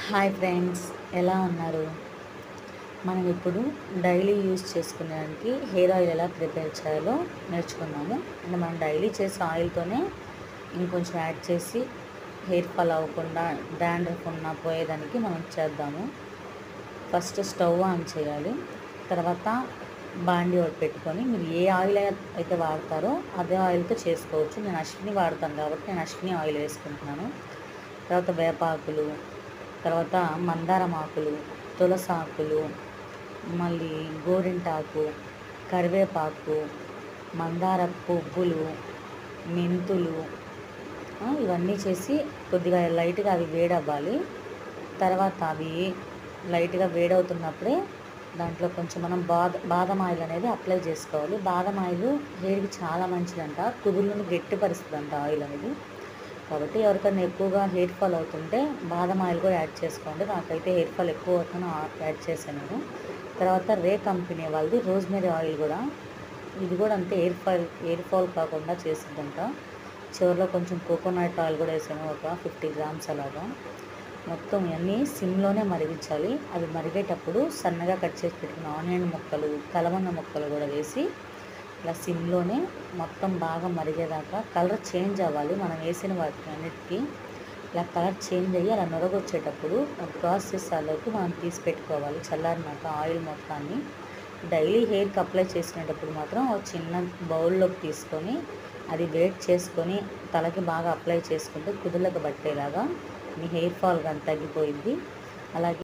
Hi friends, ఎలా ఉన్నారు? మనం ఇప్పుడు డైలీ యూజ్ చేసుకునేదానికి హెయిర్ ఆయిల్ ఎలా ప్రిపేర్ చేయాలో నేర్చుకున్నాము. అంటే మనం డైలీ చేసే ఆయిల్తోనే ఇంకొంచెం యాడ్ చేసి హెయిర్ ఫాల్ అవ్వకుండా డాండ్రఫ్ ఉన్న పోయేదానికి మనం చేద్దాము. ఫస్ట్ స్టవ్ ఆన్ చేయాలి. తర్వాత బాండీ ఒకటి పెట్టుకొని మీరు ఏ ఆయిల్ అయితే వాడతారో అదే ఆయిల్తో చేసుకోవచ్చు. నేను అశ్విని వాడతాను కాబట్టి నేను అశ్విని ఆయిల్ వేసుకుంటున్నాను. తర్వాత వేపాకులు, తర్వాత మందారం ఆకులు, తులసాకులు, మళ్ళీ గోరింటాకు, కరివేపాకు, మందార పువ్వులు, మెంతులు, ఇవన్నీ చేసి కొద్దిగా లైట్గా అవి వేడవ్వాలి. తర్వాత అవి లైట్గా వేడవుతున్నప్పుడే దాంట్లో కొంచెం మనం బాదం ఆయిల్ అనేది అప్లై చేసుకోవాలి. బాదం ఆయిల్ హెయిర్కి చాలా మంచిదంట, కుదుళ్ళను గట్టిపరుస్తుందంట ఆయిల్ అనేది. కాబట్టి ఎవరికైనా ఎక్కువగా హెయిర్ ఫాల్ అవుతుంటే బాదం ఆయిల్ కూడా యాడ్ చేసుకోండి. నాకైతే హెయిర్ ఫాల్ ఎక్కువ అవుతుందని యాడ్ చేశాను నేను. తర్వాత రే కంపెనీ వాళ్ళది రోజ్మెరీ ఆయిల్ కూడా, ఇది కూడా అంతే హెయిర్ ఫాల్ కాకుండా చేస్తుందంట. చివరిలో కొంచెం కోకోనట్ ఆయిల్ కూడా వేసాను, ఒక 50 గ్రామ్స్ అలాగా. మొత్తం ఇవన్నీ సిమ్లోనే మరిగించాలి. అవి మరిగేటప్పుడు సన్నగా కట్ చేసి పెట్టుకున్న ఆనియన్ ముక్కలు, కలబంద ముక్కలు కూడా వేసి ఇలా సిమ్లోనే మొత్తం బాగా మరిగేదాకా కలర్ చేంజ్ అవ్వాలి. మనం వేసిన వాటికి అన్నిటికీ ఇలా కలర్ చేంజ్ అయ్యి అలా నొరగొచ్చేటప్పుడు ప్రాసెస్లోకి మనం తీసి పెట్టుకోవాలి. చల్లారినాక ఆయిల్ మొత్తాన్ని డైలీ హెయిర్కి అప్లై చేసినప్పుడు మాత్రం ఒక చిన్న బౌల్లోకి తీసుకొని అది వేట్ చేసుకొని తలకి బాగా అప్లై చేసుకుంటే కుదుళ్ళకు పట్టేలాగా మీ హెయిర్ ఫాల్ కానీ తగ్గిపోయింది. అలాగే